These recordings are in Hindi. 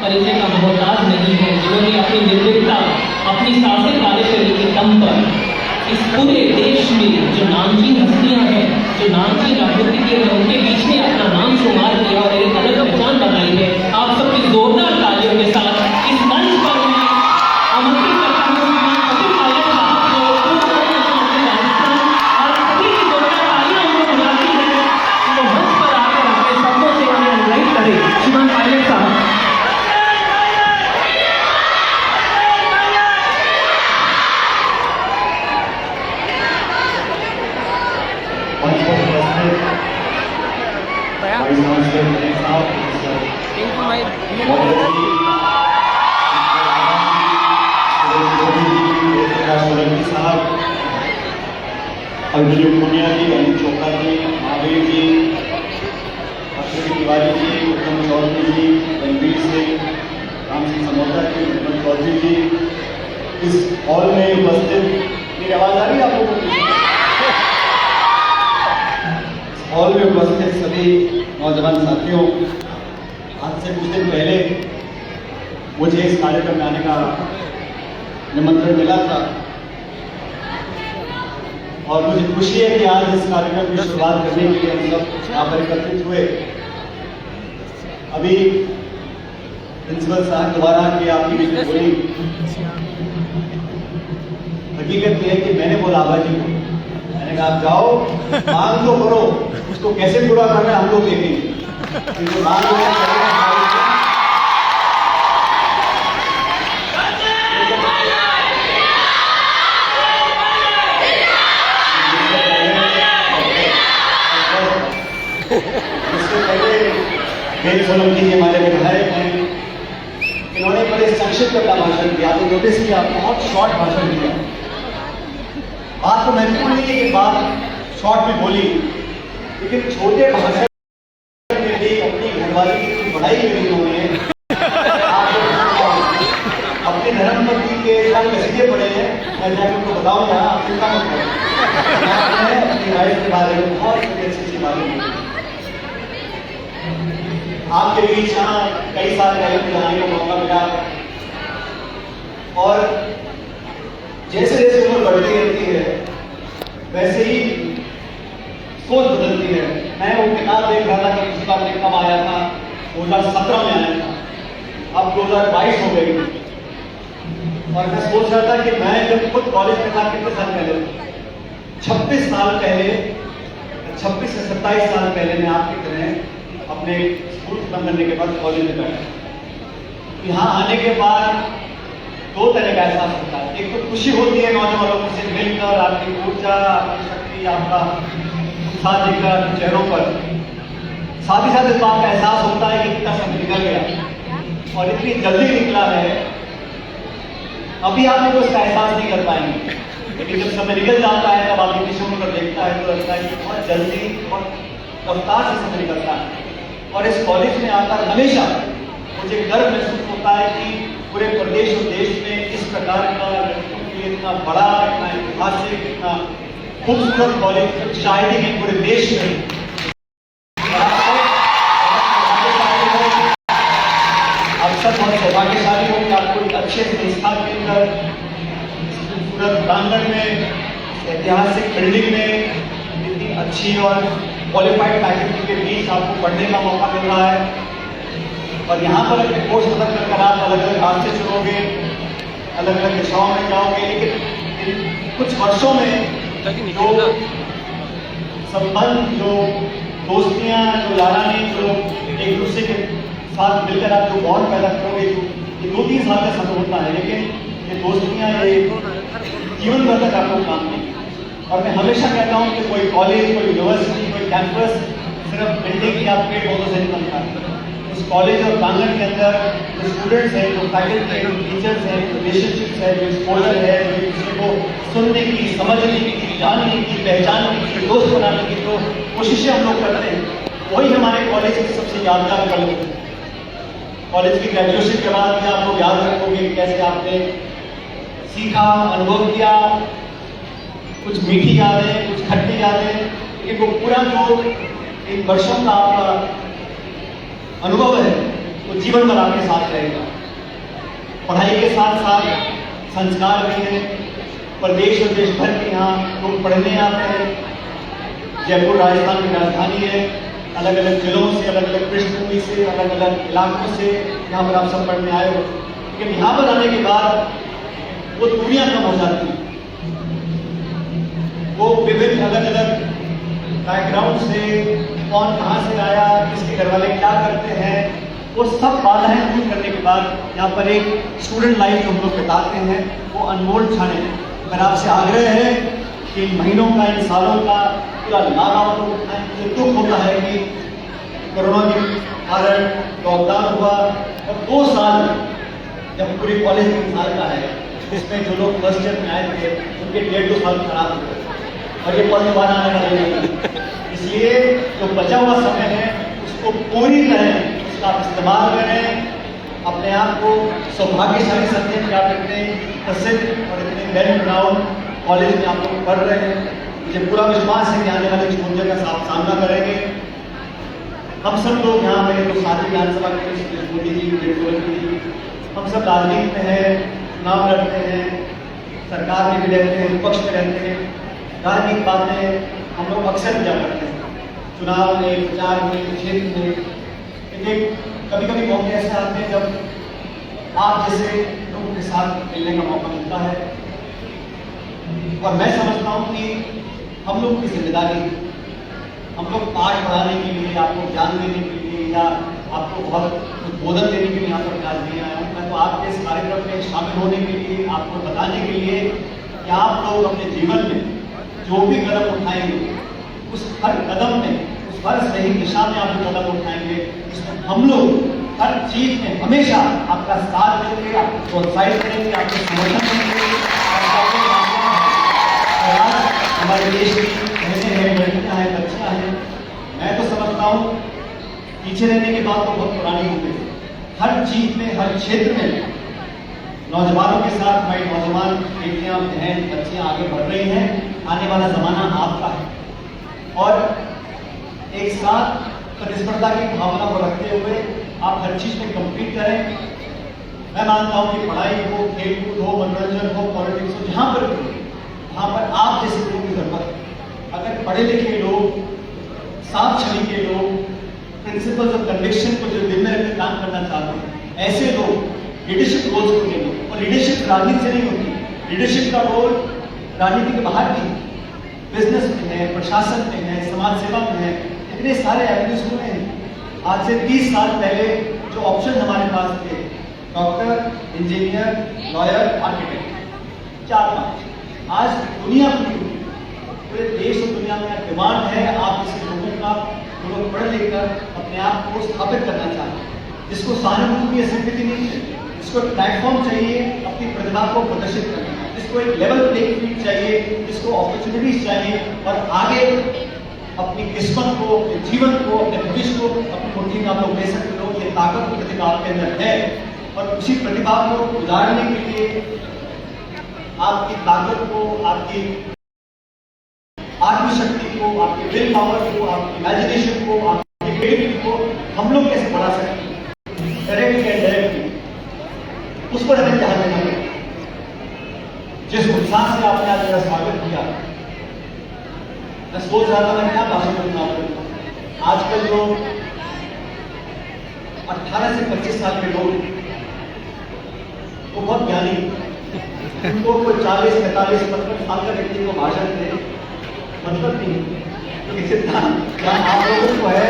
परिचय का मोहताज नहीं है, जिन्होंने अपनी निर्भीकता, अपनी साहसिक कार्यशैली के दम पर इस पूरे देश में जो नामचीन हस्तियां हैं, जो नामचीन राजनीतिज्ञ हैं, उनके बीच में अपना नाम शुमार किया और एक अलग पहचान बनाई है। आप सबकी जोरदार तालियों के साथ इस मंच पर मैं आमंत्रित करता हूं अब्दुल खालिद साहब को, और सभी की जोरदार तालियां उनको बुलाती है तो मंच पर आकर अपने शब्दों से हमें अनुग्रहित करें। श्रीमान पायलट साहब। अर्जुन पुनिया जी, अनिल चोपड़ा जी, महावीर जी, अक्षय तिवारी जी, उत्तम चौधरी जी, रणवीर सिंह, राम सिंह समोता जी, उत्तम चौधरी जी, इस हॉल में उपस्थित, मेरी आवाज आ रही है आप लोगों को? इस हॉल में उपस्थित सभी नौजवान साथियों, आज से कुछ दिन पहले मुझे इस कार्यक्रम में आने का निमंत्रण मिला था और मुझे खुशी है कि आज इस कार्यक्रम की शुरुआत करने के लिए हम सब यहाँ पर एकत्रित हुए। अभी प्रिंसिपल साहब दोबारा कि आपकी जो बोली, हकीकत यह है कि मैंने बोला आबा जी को, मैंने कहा आप जाओ मांग तो करो, उसको कैसे पूरा करना है हम लोग देखेंगे। मेरे सोलंकी जी हमारे विधायक हैं, इन्होंने बड़े संक्षिप्त का भाषण दिया, तो नोटिस किया बहुत शॉर्ट भाषण दिया। बात तो महत्वपूर्ण नहीं है कि बात शॉर्ट में बोली, लेकिन छोटे भाषण में भी अपनी घरवाली की पढ़ाई करी उन्होंने। अपने धर्म पत्नी के साथ कसीदे पढ़े हैं, मैं जाकर उनको बताऊंगा, आप चिंता मत करें। अपनी राइट के बारे में बहुत अच्छी बातें की। आपके बीच यहाँ कई साल पहले आने का मौका मिला और जैसे जैसे उम्र बढ़ती रहती है वैसे ही सोच बदलती है। मैं वो किताब देख रहा था कि पिछली बार मैं कब आया था, 2017 में आया था, अब 2022 हो गई और मैं सोच रहा था कि मैं जब खुद कॉलेज में था कितने साल पहले, 26 साल पहले, 26 से 27 साल पहले मैं आपकी तरह अपने स्कूल खत्म करने के बाद कॉलेज में बैठा। यहाँ आने के बाद दो तरह का एहसास होता है। एक तो खुशी होती है नौजवानों से मिलकर, आपकी ऊर्जा, आपकी शक्ति, आपका उत्साह देखकर चेहरों पर। साथ ही साथ इस बात का एहसास होता है कि कितना समय निकल गया और इतनी जल्दी निकला है, अभी आप लोग उसका एहसास नहीं कर पाएंगे, लेकिन जब समय निकल जाता है तब आपकी पीछे पर देखता है तो लगता है कि बहुत जल्दी और रफ्तार से समय निकलता है। और इस कॉलेज में आकर हमेशा मुझे गर्व महसूस होता है कि पूरे प्रदेश और देश में इस प्रकार का लड़कियों के लिए इतना बड़ा, इतना ऐतिहासिक, इतना खूबसूरत कॉलेज शायद ही पूरे देश में। आप सब बहुत सौभाग्यशाली हो कि आपको एक अच्छे संस्था के अंदर खूबसूरत प्रांगण में, ऐतिहासिक बिल्डिंग में इतनी अच्छी और क्वालिफाइड फैकल्टी के बीच आपको पढ़ने का मौका मिल रहा है। और यहाँ पर अपने कोर्स खत्म कर आप अलग अलग रास्ते चुनोगे, अलग अलग दिशाओं में जाओगे, लेकिन कुछ वर्षों में जो संबंध, जो दोस्तियाँ, जो यारानी, जो एक दूसरे के साथ मिलकर आप जो बॉन्ड पैदा करोगे, ये 2-3 साल में खत्म होता है, लेकिन ये दोस्तियाँ ये जीवन भर तक आपको काम देंगी। और मैं हमेशा कहता हूँ कि कोई कॉलेज, कोई यूनिवर्सिटी, कोई कैंपस सिर्फ बिल्डिंग या पेड़ पौधों से नहीं बनता है। उस कॉलेज और प्रांगण के अंदर जो स्टूडेंट्स हैं, जो फैकल्टी है, जो टीचर्स हैं, जो रिलेशनशिप्स है, जो एक्सपोजर है, जो एक दूसरे को सुनने की, समझने की, जानने की, पहचानने की, दोस्त बनाने की जो कोशिशें हम लोग करते हैं, वही हमारे कॉलेज की सबसे यादगार पल होती है। कॉलेज की ग्रेजुएशन के बाद भी आप लोग याद रखोगे कैसे आपने सीखा, अनुभव किया, कुछ मीठी यादें, कुछ खट्टी यादें, लेकिन वो पूरा जो एक वर्षों का आपका अनुभव है वो जीवन भर आपके साथ रहेगा। पढ़ाई के साथ साथ संस्कार भी है। प्रदेश और देश भर के यहाँ लोग पढ़ने आते हैं। जयपुर राजस्थान की राजधानी है। अलग अलग जिलों से, अलग अलग पृष्ठभूमि से, अलग अलग इलाकों से यहाँ पर आप सब पढ़ने आए हो। लेकिन यहाँ पर आने के बाद वो दूरियां कम हो जाती हैं। वो विभिन्न अलग अलग बैकग्राउंड से, कौन कहाँ से आया, किसके घर वाले क्या करते हैं, वो सब बाधाएं दूर करने के बाद यहाँ पर एक स्टूडेंट लाइफ जो हम लोग बिताते हैं वो अनमोल क्षण है। अगर आपसे आग्रह है कि इन महीनों का, इन सालों का पूरा लाभ आप लोग उठाएं। मुझे दुख होता है कि कोरोना के कारण लॉकडाउन हुआ और 2 साल जब पूरी कॉलेज 3 साल का है, इसमें जो लोग फर्स्ट ईयर में आए थे उनके 1.5-2 साल खराब हो गए और ये पढ़ दोबारा आने वाले नहीं। इसलिए जो बचा हुआ समय है उसको पूरी तरह उसका आप इस्तेमाल करें। अपने आप को सौभाग्यशाली समझें कि आप इतने प्रसिद्ध और इतने वेल ग्राउंड कॉलेज में आप लोग पढ़ रहे हैं। मुझे पूरा विश्वास है कि आने वाले चुनौतियों का आप सामना करेंगे। हम सब लोग यहाँ पे तो साथी विधानसभा के मोदी जी, जी, हम सब राजनीति में हैं, चुनाव लड़ते हैं, सरकार में भी रहते हैं, विपक्ष में रहते हैं। राजनीतिक बातें हम लोग अक्सर किया करते हैं, चुनाव में, प्रचार में, क्षेत्र में। लेकिन कभी कभी मौके ऐसे आते हैं जब आप जैसे लोगों के साथ मिलने का मौका मिलता है और मैं समझता हूँ कि हम लोग की जिम्मेदारी, हम लोग पाठ पढ़ाने के लिए, आपको ज्ञान देने के लिए या आपको बहुत उद्बोधन देने के लिए यहाँ पर आज नहीं आया हूँ। मैं तो आपके इस कार्यक्रम में शामिल होने के लिए, आपको बताने के लिए कि आप लोग अपने जीवन में जो भी कदम उठाएंगे उस हर कदम में, उस हर सही दिशा में आप जो कदम उठाएंगे इसमें हम लोग हर चीज में हमेशा आपका साथ देंगे, आपको प्रोत्साहित करेंगे, आपको समर्थन करेंगे। हमारे देश की बहनें हैं, लड़कियां हैं, बच्चियां हैं, मैं तो समझता हूँ पीछे रहने की बात तो बहुत पुरानी हो गई। हर चीज में, हर क्षेत्र में नौजवानों के साथ हमारी नौजवान बेटियां, बहन, बच्चियां आगे बढ़ रही हैं। आने वाला जमाना आपका है और एक साथ प्रतिस्पर्धा की भावना को रखते हुए आप हर चीज में कम्पीट करें। मैं मानता हूं कि पढ़ाई हो, खेलकूद हो, मनोरंजन हो, पॉलिटिक्स हो, जहां पर भी, वहां पर आप जैसे लोगों की जरूरत है। अगर पढ़े लिखे लोग, साफ छवि के लोग, प्रिंसिपल्स ऑफ कन्विक्शन को जो दिल में रखकर काम करना चाहते हैं, ऐसे लोग लीडरशिप रोल्स को लेंगे। और लीडरशिप राजनीति से नहीं होती। लीडरशिप का रोल राजनीति के बाहर भी, बिजनेस में है, प्रशासन में है, समाज सेवा में है, इतने सारे एवेन्यूज हुए हैं। आज से 30 साल पहले जो ऑप्शन हमारे पास थे, डॉक्टर, इंजीनियर, लॉयर, आर्किटेक्ट, 4-5, आज दुनिया पूरे देश और दुनिया में डिमांड है आप जैसे लोगों का, जो लोग पढ़ लिख कर अपने आप को स्थापित करना चाहते हैं, जिसको सहानुभूति या सिंपैथी नहीं चाहिए, जिसको एक प्लेटफॉर्म चाहिए अपनी प्रतिभा को प्रदर्शित करने का, जिसको एक लेवल प्लेइंग फील्ड चाहिए, जिसको अपॉर्चुनिटीज चाहिए और आगे अपनी किस्मत को, अपने जीवन को, अपने भविष्य को अपनी मुट्ठी में आप लोग ले सकते हो। ये ताकत की प्रतिभा आपके अंदर है और उसी प्रतिभा को उजाड़ने के लिए आपकी ताकत को, आपकी आत्मशक्ति को, आपकी विल पावर को, आपकी इमेजिनेशन को, आपकी क्रिएटिविटी को हम लोग कैसे बढ़ा सकते हैं, डायरेक्टली एंड डायरेक्टली, उस पर हमें ध्यान देना है। जिस उत्साह से आपने आज मेरा स्वागत किया, मैं सोच रहा था मैं क्या भाषण करूंगा। आजकल जो 18 से 25 साल के लोग वो बहुत ज्ञानी, उनको कोई 40, 45, 55 साल का व्यक्ति को भाषण दे मतलब नहीं, क्योंकि जितना आप लोगों को है,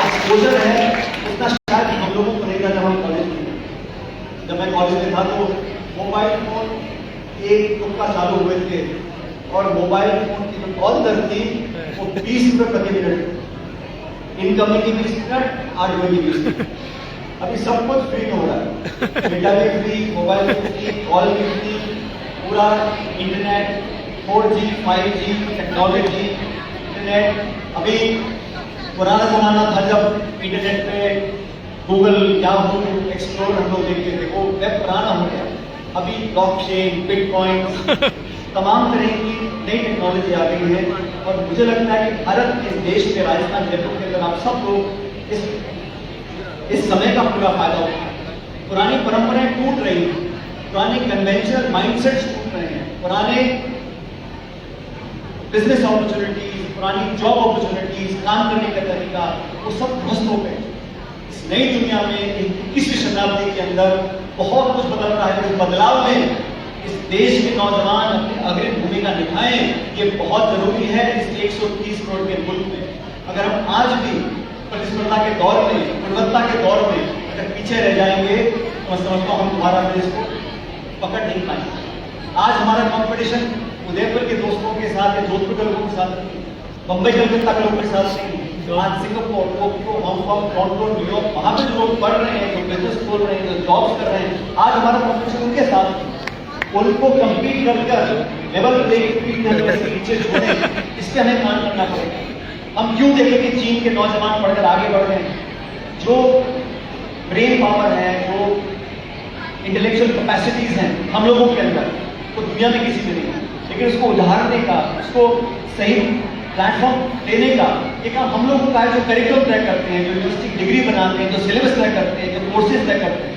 एक्सपोजर है, उतना शायद हम लोगों को नहीं था जब हम कॉलेज में। जब मैं कॉलेज में था तो मोबाइल फोन एक टुक्का चालू हुए थे और मोबाइल फोन की जो कॉल दर थी वो 20 रुपए प्रति मिनट, इनकमिंग की 20 मिनट, आउटगोइंग की 20 मिनट। अभी सब कुछ फ्री हो रहा है, डेटा भी फ्री, मोबाइल भी फ्री, कॉल भी फ्री, पूरा internet 4G, 5G technology, internet. अभी पुराना जमाना था जब इंटरनेट पे गूगल, याहू, एक्सप्लोर हम लोग देखते थे, वो वेब पुराना हो गया। अभी ब्लॉकचेन, बिटकॉइन, तमाम तरह की नई टेक्नोलॉजी आ गई है और मुझे लगता है कि भारत के देश में राजस्थान जयपुर के अंदर आप सब लोग इस समय का पूरा फायदा उठाएं। पुरानी परंपराएं टूट रही हैं, पुराने कन्वेंशनल माइंडसेट्स टूट रहे हैं, पुराने बिजनेस अपॉर्चुनिटीज, पुरानी जॉब अपॉर्चुनिटीज, काम करने का तरीका वो सब ध्वस्त हो गए। इस नई दुनिया में 21वीं शताब्दी के अंदर बहुत कुछ बदल रहा है। इस बदलाव में इस देश के नौजवान अपनी अग्रणी भूमिका निभाएं, ये बहुत जरूरी है। इस 130 करोड़ के मुल्क में अगर हम आज भी प्रतिस्पर्धा के दौर में, गुणवत्ता के दौर में अगर पीछे रह जाएंगे तो मैं समझता हूँ हम दोबारा देश को पकड़ नहीं पाएंगे। आज हमारा कंपटीशन उदयपुर के दोस्तों के साथ या जोधपुर के लोगों के साथ नहीं, बम्बई कलकत्ता के लोगों के साथ नहीं, आज Singapore, Tokyo, Hong Kong, Toronto, New York, वहां पे जो लोग पढ़ रहे हैं, जो बिजनेस खोल रहे हैं, जो जॉब्स कर रहे हैं, आज हमारा कंपटीशन उनके साथ है। उनको कम्पीट कर लेवल नीचे छोड़े, इसके हमें काम करना पड़ेगा। हम क्यों देखें कि चीन के नौजवान पढ़कर आगे बढ़ रहे हैं, जो ब्रेन पावर है, जो इंटेलेक्चुअल कैपेसिटीज हैं हम लोगों के अंदर, तो दुनिया में किसी में नहीं है। लेकिन उसको उदाहरने का, उसको सही प्लेटफॉर्म देने का ये काम हम लोगों का है, जो करिकुलम तय करते हैं, जो यूनिवर्सिटी डिग्री बनाते हैं, जो सिलेबस तय करते हैं, जो कोर्सेज तय करते हैं।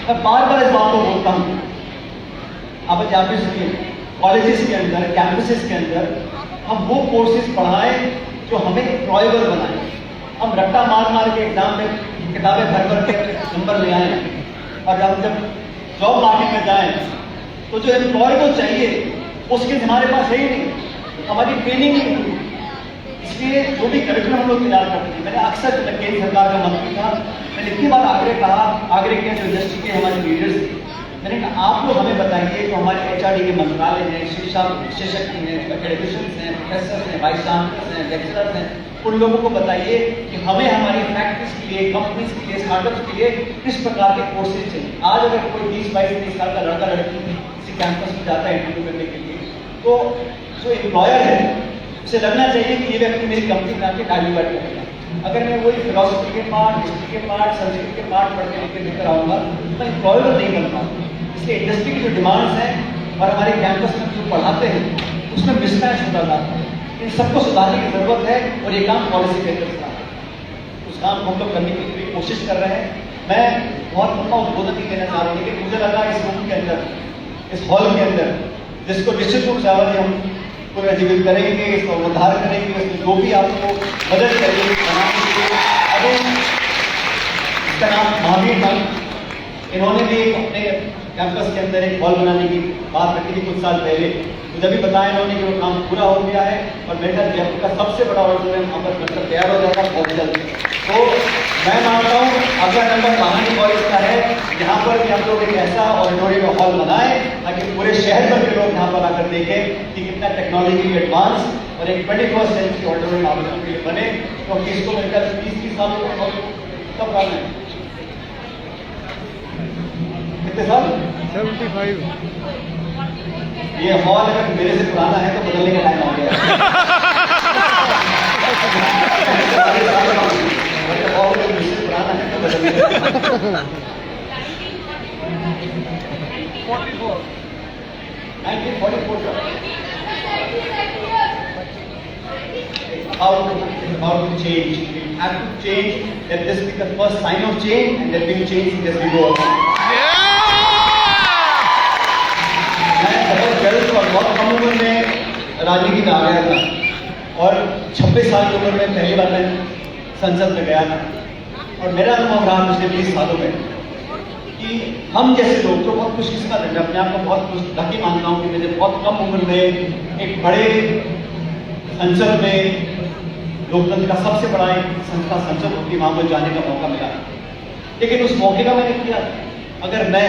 मैं बार बार इस बात को बोलता हूँ, आप भी सुनिए, कॉलेजेस के अंदर, कैंपसेस के अंदर हम वो कोर्सेज पढ़ाएं जो हमें एम्प्लॉयबल बनाए। हम रट्टा मार मार के एग्जाम में किताबें भर भर के नंबर ले आए और हम जब जॉब मार्केट में जाएं तो जो एम्प्लॉय को चाहिए उसके हमारे पास है ही नहीं, हमारी ट्रेनिंग नहीं हुई। इसलिए जो भी करिकुलम हम लोग तैयार करते हैं, मैंने अक्सर केंद्र सरकार का मंत्री था, मैंने इतनी बार आग्रह किया जो इंडस्ट्री के हमारे लीडर्स थे, मैंने कहा आप लोग हमें बताइए जो हमारे HRD के मंत्रालय हैं, शिक्षा विशेषज्ञ हैं, एकेडमिशियंस हैं, प्रोफेसर हैं, वाइस चांसलर्स हैं, लेक्चरर्स हैं, उन लोगों को बताइए कि हमें हमारी फैक्ट्रीज के लिए, कंपनीज के लिए, स्टार्टअप्स के लिए किस प्रकार के कोर्सेज चाहिए। आज अगर कोई 20-22-23 साल का लड़का लड़की किसी कैंपस में जाता है इंटरव्यू करने के लिए, तो जो एम्प्लॉयर है उसे लगना चाहिए कि ये व्यक्ति मेरी कंपनी में आके वैल्यू ऐड करेगा। अगर मैं वही फिलोसफी के पार्ट, हिस्ट्री के पार्ट, संस्कृत के पार्ट पढ़ के लेकर आऊँगा तो मैं एम्प्लॉयर नहीं बन पाऊँगा। इसलिए इंडस्ट्री की जो डिमांड्स हैं और हमारे कैंपस में जो पढ़ाते हैं उसमें मिसमैच होता जाता है। इन सबको सुधारने की जरूरत है और ये काम पॉलिसी के अंदर से उस काम को हम लोग करने की पूरी कोशिश कर रहे हैं। मैं बहुत लंबा उद्बोधन नहीं देना चाह रहा, लेकिन मुझे लगा इस रूम के अंदर, इस हॉल के अंदर, जिसको निश्चित रूप से हम पूरा जीवित करेंगे, इसका उद्धार करेंगे, इसमें जो भी आपको मदद करेंगे बनाने के लिए। अभी इसका नाम महावीर था, इन्होंने भी अपने कैंपस के अंदर एक हॉल बनाने की बात रखी थी कुछ साल पहले। मुझे भी बताया इन्होंने कि वो काम पूरा हो गया है और मेरा जयपुर का सबसे बड़ा ऑडिटोरियम वहाँ पर बनकर तैयार हो जाएगा बहुत जल्द। तो मैं मानता हूँ अगला नंबर कहानी कॉलेज का है, यहाँ पर भी हम लोग एक ऐसा ऑडिटोरियम हॉल बनाए ताकि पूरे शहर भर के लोग यहाँ पर आकर देखें कि कितना टेक्नोलॉजी एडवांस और एक 21st सेंचुरी ऑडिटोरियम आप लोगों के लिए बने। क्योंकि इसको मिलकर 20-30 सालों का कब करना है, कितने साल? 75। ये हॉल अगर मेरे से पुराना है तो बदलने का टाइम आ गया है। हॉल अगर मेरे से पुराना है तो बदलने का 1944 का about to change. We have to change. Let this be the first sign of change, and then we will change as we go along. मैं बहुत जल्द और बहुत कम उम्र में राजनीति में आ गया था और 26 साल की उम्र में पहली बार मैं संसद में गया था। और मेरा अनुभव रहा पिछले 20 सालों में कि हम जैसे लोग जो बहुत खुशकिस्मत है, मैं अपने आप को बहुत लकी मानता हूँ कि मुझे बहुत कम उम्र में एक बड़े संसद में, लोकतंत्र का सबसे बड़ा एक संस्था संसद होती है, वहां पर जाने का मौका मिला। लेकिन उस मौके का मैंने किया, अगर मैं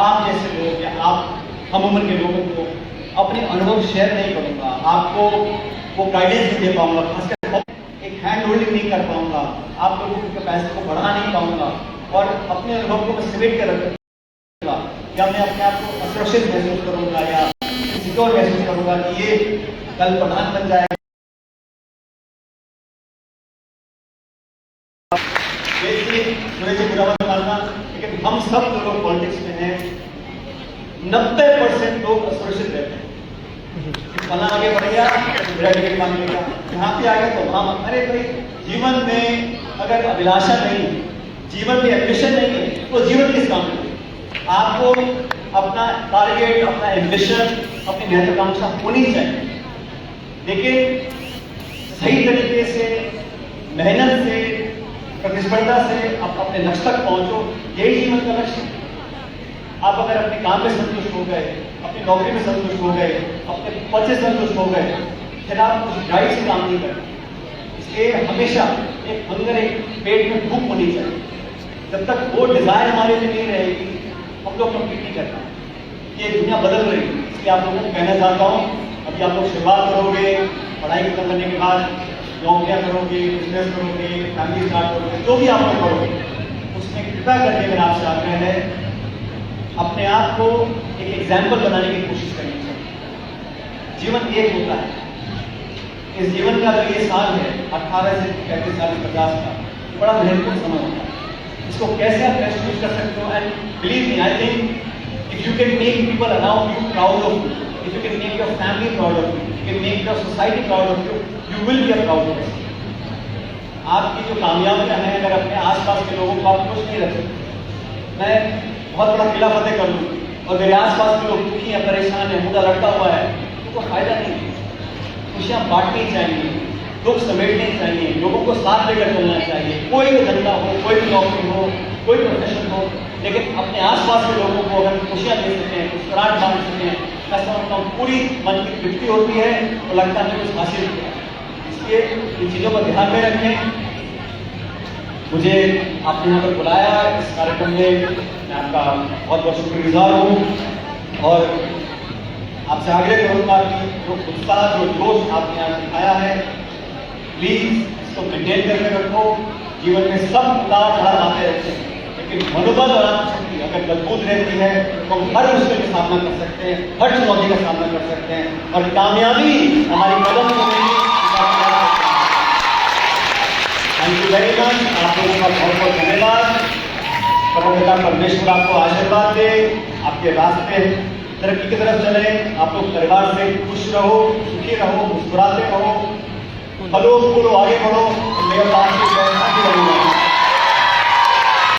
आप जैसे लोग या आप हम उम्र के लोगों को अपने अनुभव शेयर नहीं करूंगा, आपको वो गाइडेंस नहीं दे पाऊंगा, खासकर एक हैंड होल्डिंग नहीं कर पाऊंगा, आप लोगों की कैपेसिटी को बढ़ा नहीं पाऊंगा और अपने अनुभव को मैं सिमेट कर रखूंगा, या मैं अपने आप को असुरक्षित महसूस करूंगा या सिक्योर महसूस करूंगा कि ये कल प्रधान बन जाएगा। मुझे बुरा मत मानना, लेकिन हम सब जो लोग पॉलिटिक्स में हैं 90% लोग असुरक्षित रहते हैं। फला आगे बढ़ गया मेरा टिकट मांग लेगा, यहाँ पे आ गया तो वहाँ अरे भाई जीवन में अगर अभिलाषा नहीं, जीवन में एम्बिशन नहीं है तो जीवन किस काम में? आपको अपना टारगेट, अपना एम्बिशन, अपनी महत्वाकांक्षा होनी चाहिए, लेकिन सही तरीके से मेहनत से प्रतिस्पर्धा से आप अपने लक्ष्य तक पहुंचो, यही जीवन का लक्ष्य है। आप अगर अपने काम में संतुष्ट हो गए, अपनी नौकरी में संतुष्ट हो गए, अपने पद से संतुष्ट हो गए, फिर आप उस ड्राइव से काम नहीं करते। इसलिए हमेशा एक हंगर, एक पेट में भूख होनी चाहिए। जब तक वो डिजायर हमारे में नहीं रहेगी हम लोग कंप्लीट नहीं कर पाएंगे। ये दुनिया बदल रही है, इसलिए आप लोगों को कहना चाहता हूँ, अभी आप लोग शुरुआत करोगे, पढ़ाई खत्म करने के बाद नौकरियां करोगे, बिजनेस करोगे, फैमिली स्टार्ट करोगे, जो भी आप लोग करोगे, उसमें कृपया करके मेरा आपसे आग्रह है, अपने आप को एक एग्जाम्पल बनाने की कोशिश करनी चाहिए। जीवन एक होता है, इस जीवन का अगर ये साल है 18 से 35 40 50 का, बड़ा महत्वपूर्ण समय होता है। इसको कैसे आप बेस्ट यूज कर सकते हो? And believe me, I think if you can make people around you proud of you, if you can make your family proud of you, you can make your society proud of you, you will be a proud person. आपकी जो कामयाबियां हैं, अगर अपने आसपास के लोगों को आप खुश नहीं रख सकते, मैं बहुत बड़ा किला फतेह कर लूँ और मेरे आसपास के लोग दुखी हैं, परेशान है, मुद्दा लटका हुआ है, तो कोई फायदा नहीं है। खुशियाँ बांटनी चाहिए, दुख समेटने चाहिए, लोगों को साथ लेकर चलना चाहिए। कोई भी धंधा हो, कोई भी नौकरी हो, कोई प्रोफेशन हो, लेकिन अपने आसपास के लोगों को अगर खुशियाँ दे सकें, मुस्कुराहट बांट सकें, मैं समझता हूँ पूरी मन की तृप्ति होती है तो लगता है कुछ हासिल किया। इसलिए इन चीज़ों को ध्यान में रखें। मुझे आपने यहाँ पर बुलाया इस कार्यक्रम में, मैं आपका बहुत बहुत शुक्रगुजार हूँ और आपसे आग्रह करूँगा कि जो उत्साह, जो जोश आपने यहाँ दिखाया है, प्लीज इसको मेंटेन करके रखो। जीवन में सब उतार चढ़ाव आते रहते हैं, लेकिन मनोबल और आत्मशक्ति अगर मजबूत रहती है तो हम हर मुश्किल का सामना कर सकते हैं, हर चुनौती का सामना कर सकते हैं और कामयाबी हमारी कदम चुनेगी। Thank you very much. आप लोगों का बहुत बहुत धन्यवाद। परमपिता परमेश्वर आपको आशीर्वाद दे, आपके रास्ते तरक्की की तरफ चले, आप लोग परिवार से खुश रहो, सुखी रहो, मुस्कुराते रहो, फलो फूलो, आगे बढ़ो। मेरे पास की व्यवस्था की रहेगा।